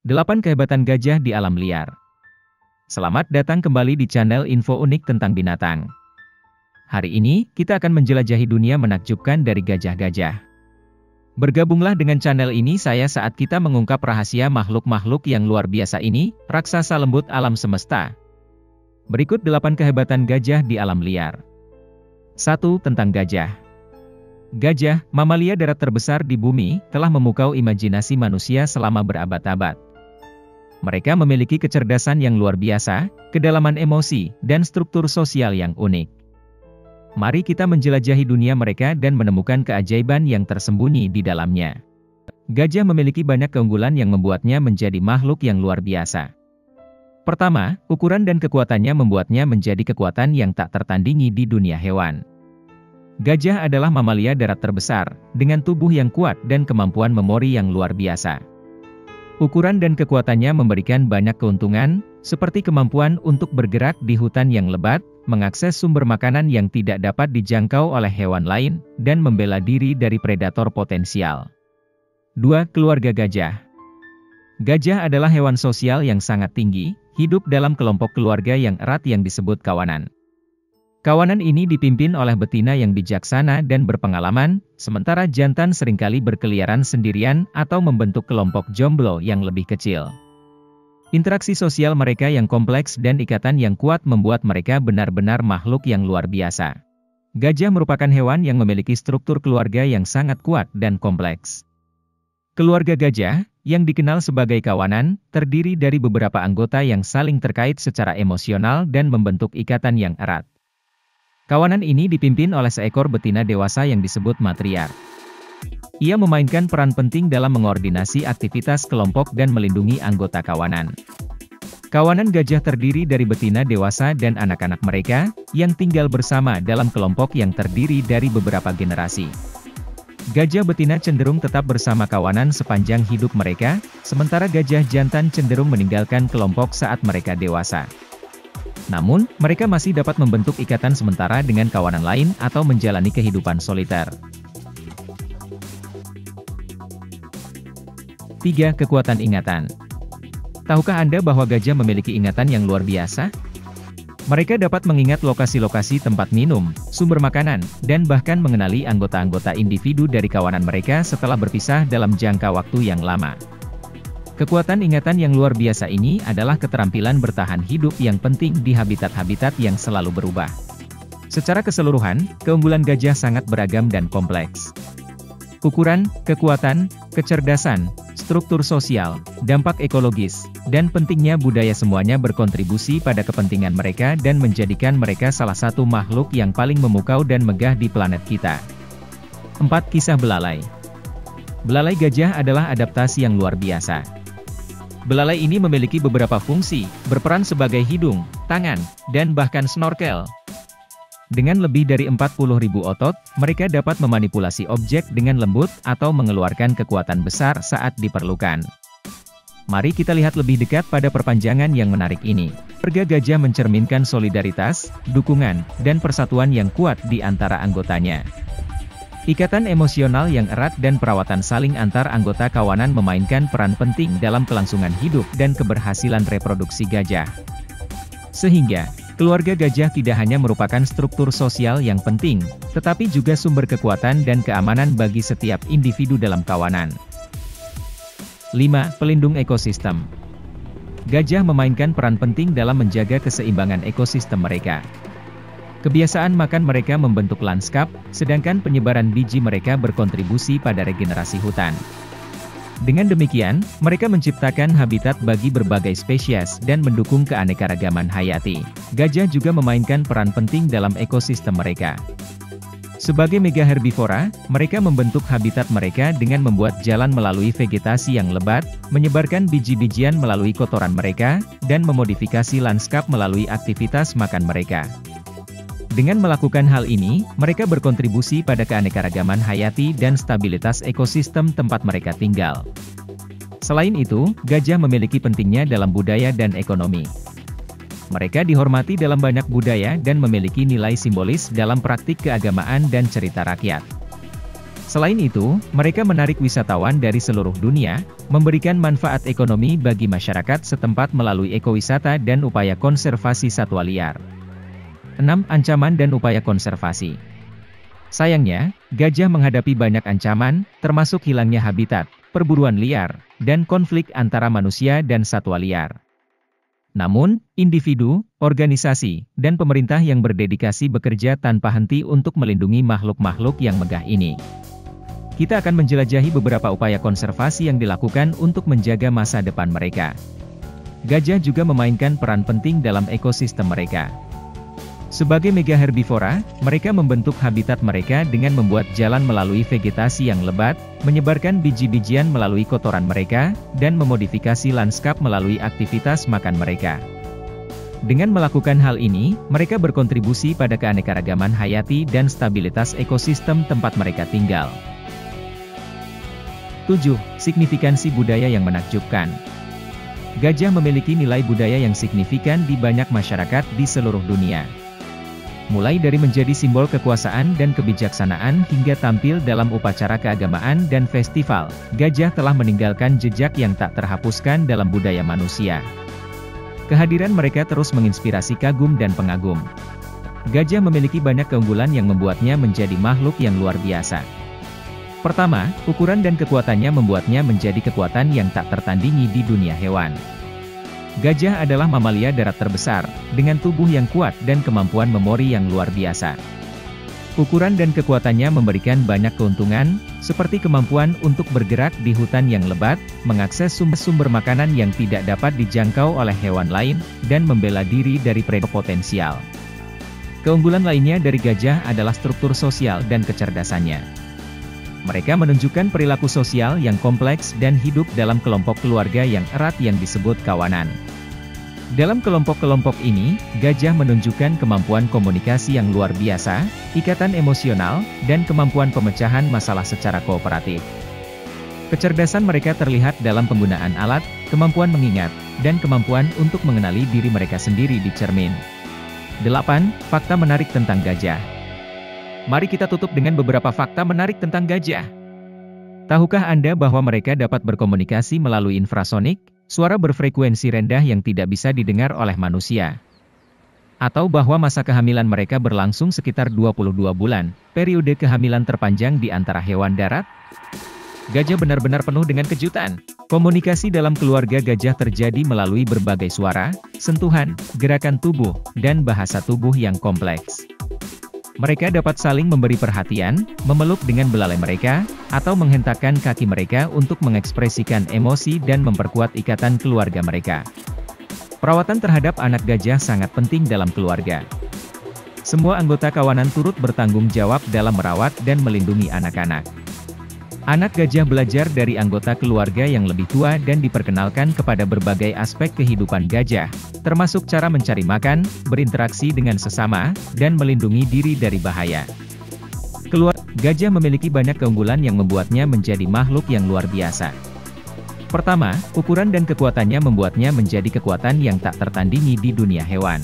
8 kehebatan gajah di alam liar. Selamat datang kembali di channel info unik tentang binatang. Hari ini, kita akan menjelajahi dunia menakjubkan dari gajah-gajah. Bergabunglah dengan channel ini saya saat kita mengungkap rahasia makhluk-makhluk yang luar biasa ini, raksasa lembut alam semesta. Berikut 8 kehebatan gajah di alam liar. 1. Tentang gajah. Gajah, mamalia darat terbesar di bumi, telah memukau imajinasi manusia selama berabad-abad. Mereka memiliki kecerdasan yang luar biasa, kedalaman emosi, dan struktur sosial yang unik. Mari kita menjelajahi dunia mereka dan menemukan keajaiban yang tersembunyi di dalamnya. Gajah memiliki banyak keunggulan yang membuatnya menjadi makhluk yang luar biasa. Pertama, ukuran dan kekuatannya membuatnya menjadi kekuatan yang tak tertandingi di dunia hewan. Gajah adalah mamalia darat terbesar, dengan tubuh yang kuat dan kemampuan memori yang luar biasa. Ukuran dan kekuatannya memberikan banyak keuntungan, seperti kemampuan untuk bergerak di hutan yang lebat, mengakses sumber makanan yang tidak dapat dijangkau oleh hewan lain, dan membela diri dari predator potensial. 2. Keluarga gajah. Gajah adalah hewan sosial yang sangat tinggi, hidup dalam kelompok keluarga yang erat yang disebut kawanan. Kawanan ini dipimpin oleh betina yang bijaksana dan berpengalaman, sementara jantan seringkali berkeliaran sendirian atau membentuk kelompok jomblo yang lebih kecil. Interaksi sosial mereka yang kompleks dan ikatan yang kuat membuat mereka benar-benar makhluk yang luar biasa. Gajah merupakan hewan yang memiliki struktur keluarga yang sangat kuat dan kompleks. Keluarga gajah, yang dikenal sebagai kawanan, terdiri dari beberapa anggota yang saling terkait secara emosional dan membentuk ikatan yang erat. Kawanan ini dipimpin oleh seekor betina dewasa yang disebut matriark. Ia memainkan peran penting dalam mengordinasi aktivitas kelompok dan melindungi anggota kawanan. Kawanan gajah terdiri dari betina dewasa dan anak-anak mereka, yang tinggal bersama dalam kelompok yang terdiri dari beberapa generasi. Gajah betina cenderung tetap bersama kawanan sepanjang hidup mereka, sementara gajah jantan cenderung meninggalkan kelompok saat mereka dewasa. Namun, mereka masih dapat membentuk ikatan sementara dengan kawanan lain atau menjalani kehidupan soliter. 3. Kekuatan ingatan. Tahukah Anda bahwa gajah memiliki ingatan yang luar biasa? Mereka dapat mengingat lokasi-lokasi tempat minum, sumber makanan, dan bahkan mengenali anggota-anggota individu dari kawanan mereka setelah berpisah dalam jangka waktu yang lama. Kekuatan ingatan yang luar biasa ini adalah keterampilan bertahan hidup yang penting di habitat-habitat yang selalu berubah. Secara keseluruhan, keunggulan gajah sangat beragam dan kompleks. Ukuran, kekuatan, kecerdasan, struktur sosial, dampak ekologis, dan pentingnya budaya semuanya berkontribusi pada kepentingan mereka dan menjadikan mereka salah satu makhluk yang paling memukau dan megah di planet kita. 4. Kisah belalai. Belalai gajah adalah adaptasi yang luar biasa. Belalai ini memiliki beberapa fungsi, berperan sebagai hidung, tangan, dan bahkan snorkel. Dengan lebih dari 40.000 otot, mereka dapat memanipulasi objek dengan lembut atau mengeluarkan kekuatan besar saat diperlukan. Mari kita lihat lebih dekat pada perpanjangan yang menarik ini. Keluarga gajah mencerminkan solidaritas, dukungan, dan persatuan yang kuat di antara anggotanya. Ikatan emosional yang erat dan perawatan saling antar anggota kawanan memainkan peran penting dalam kelangsungan hidup dan keberhasilan reproduksi gajah. Sehingga, keluarga gajah tidak hanya merupakan struktur sosial yang penting, tetapi juga sumber kekuatan dan keamanan bagi setiap individu dalam kawanan. 5. Pelindung ekosistem. Gajah memainkan peran penting dalam menjaga keseimbangan ekosistem mereka. Kebiasaan makan mereka membentuk lanskap, sedangkan penyebaran biji mereka berkontribusi pada regenerasi hutan. Dengan demikian, mereka menciptakan habitat bagi berbagai spesies dan mendukung keanekaragaman hayati. Gajah juga memainkan peran penting dalam ekosistem mereka. Sebagai megaherbivora, mereka membentuk habitat mereka dengan membuat jalan melalui vegetasi yang lebat, menyebarkan biji-bijian melalui kotoran mereka, dan memodifikasi lanskap melalui aktivitas makan mereka. Dengan melakukan hal ini, mereka berkontribusi pada keanekaragaman hayati dan stabilitas ekosistem tempat mereka tinggal. Selain itu, gajah memiliki pentingnya dalam budaya dan ekonomi. Mereka dihormati dalam banyak budaya dan memiliki nilai simbolis dalam praktik keagamaan dan cerita rakyat. Selain itu, mereka menarik wisatawan dari seluruh dunia, memberikan manfaat ekonomi bagi masyarakat setempat melalui ekowisata dan upaya konservasi satwa liar. 6. Ancaman dan upaya konservasi. Sayangnya, gajah menghadapi banyak ancaman, termasuk hilangnya habitat, perburuan liar, dan konflik antara manusia dan satwa liar. Namun, individu, organisasi, dan pemerintah yang berdedikasi bekerja tanpa henti untuk melindungi makhluk-makhluk yang megah ini. Kita akan menjelajahi beberapa upaya konservasi yang dilakukan untuk menjaga masa depan mereka. Gajah juga memainkan peran penting dalam ekosistem mereka. Sebagai megaherbivora, mereka membentuk habitat mereka dengan membuat jalan melalui vegetasi yang lebat, menyebarkan biji-bijian melalui kotoran mereka, dan memodifikasi lanskap melalui aktivitas makan mereka. Dengan melakukan hal ini, mereka berkontribusi pada keanekaragaman hayati dan stabilitas ekosistem tempat mereka tinggal. 7. Signifikansi budaya yang menakjubkan. Gajah memiliki nilai budaya yang signifikan di banyak masyarakat di seluruh dunia. Mulai dari menjadi simbol kekuasaan dan kebijaksanaan hingga tampil dalam upacara keagamaan dan festival, gajah telah meninggalkan jejak yang tak terhapuskan dalam budaya manusia. Kehadiran mereka terus menginspirasi kagum dan pengagum. Gajah memiliki banyak keunggulan yang membuatnya menjadi makhluk yang luar biasa. Pertama, ukuran dan kekuatannya membuatnya menjadi kekuatan yang tak tertandingi di dunia hewan. Gajah adalah mamalia darat terbesar, dengan tubuh yang kuat dan kemampuan memori yang luar biasa. Ukuran dan kekuatannya memberikan banyak keuntungan, seperti kemampuan untuk bergerak di hutan yang lebat, mengakses sumber-sumber makanan yang tidak dapat dijangkau oleh hewan lain, dan membela diri dari predator potensial. Keunggulan lainnya dari gajah adalah struktur sosial dan kecerdasannya. Mereka menunjukkan perilaku sosial yang kompleks dan hidup dalam kelompok keluarga yang erat yang disebut kawanan. Dalam kelompok-kelompok ini, gajah menunjukkan kemampuan komunikasi yang luar biasa, ikatan emosional, dan kemampuan pemecahan masalah secara kooperatif. Kecerdasan mereka terlihat dalam penggunaan alat, kemampuan mengingat, dan kemampuan untuk mengenali diri mereka sendiri di cermin. 8. Fakta menarik tentang gajah. Mari kita tutup dengan beberapa fakta menarik tentang gajah. Tahukah Anda bahwa mereka dapat berkomunikasi melalui infrasonik, suara berfrekuensi rendah yang tidak bisa didengar oleh manusia? Atau bahwa masa kehamilan mereka berlangsung sekitar 22 bulan, periode kehamilan terpanjang di antara hewan darat? Gajah benar-benar penuh dengan kejutan. Komunikasi dalam keluarga gajah terjadi melalui berbagai suara, sentuhan, gerakan tubuh, dan bahasa tubuh yang kompleks. Mereka dapat saling memberi perhatian, memeluk dengan belalai mereka, atau menghentakkan kaki mereka untuk mengekspresikan emosi dan memperkuat ikatan keluarga mereka. Perawatan terhadap anak gajah sangat penting dalam keluarga. Semua anggota kawanan turut bertanggung jawab dalam merawat dan melindungi anak-anak. Anak gajah belajar dari anggota keluarga yang lebih tua dan diperkenalkan kepada berbagai aspek kehidupan gajah, termasuk cara mencari makan, berinteraksi dengan sesama, dan melindungi diri dari bahaya. Gajah memiliki banyak keunggulan yang membuatnya menjadi makhluk yang luar biasa. Pertama, ukuran dan kekuatannya membuatnya menjadi kekuatan yang tak tertandingi di dunia hewan.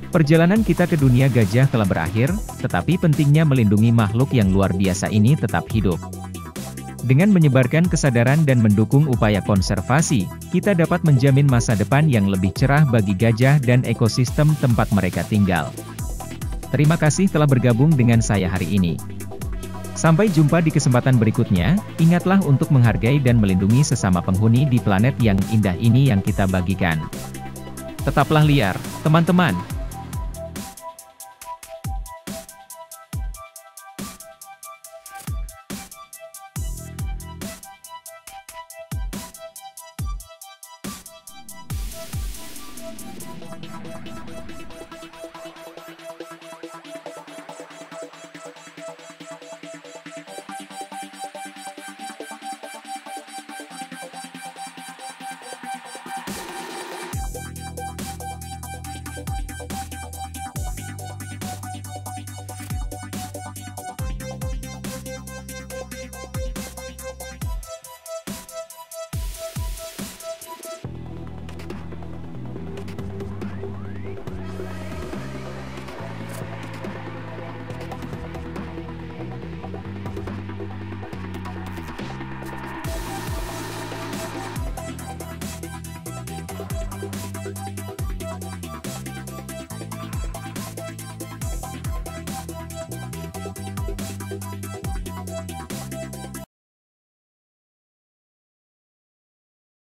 Perjalanan kita ke dunia gajah telah berakhir, tetapi pentingnya melindungi makhluk yang luar biasa ini tetap hidup. Dengan menyebarkan kesadaran dan mendukung upaya konservasi, kita dapat menjamin masa depan yang lebih cerah bagi gajah dan ekosistem tempat mereka tinggal. Terima kasih telah bergabung dengan saya hari ini. Sampai jumpa di kesempatan berikutnya, ingatlah untuk menghargai dan melindungi sesama penghuni di planet yang indah ini yang kita bagikan. Tetaplah liar, teman-teman.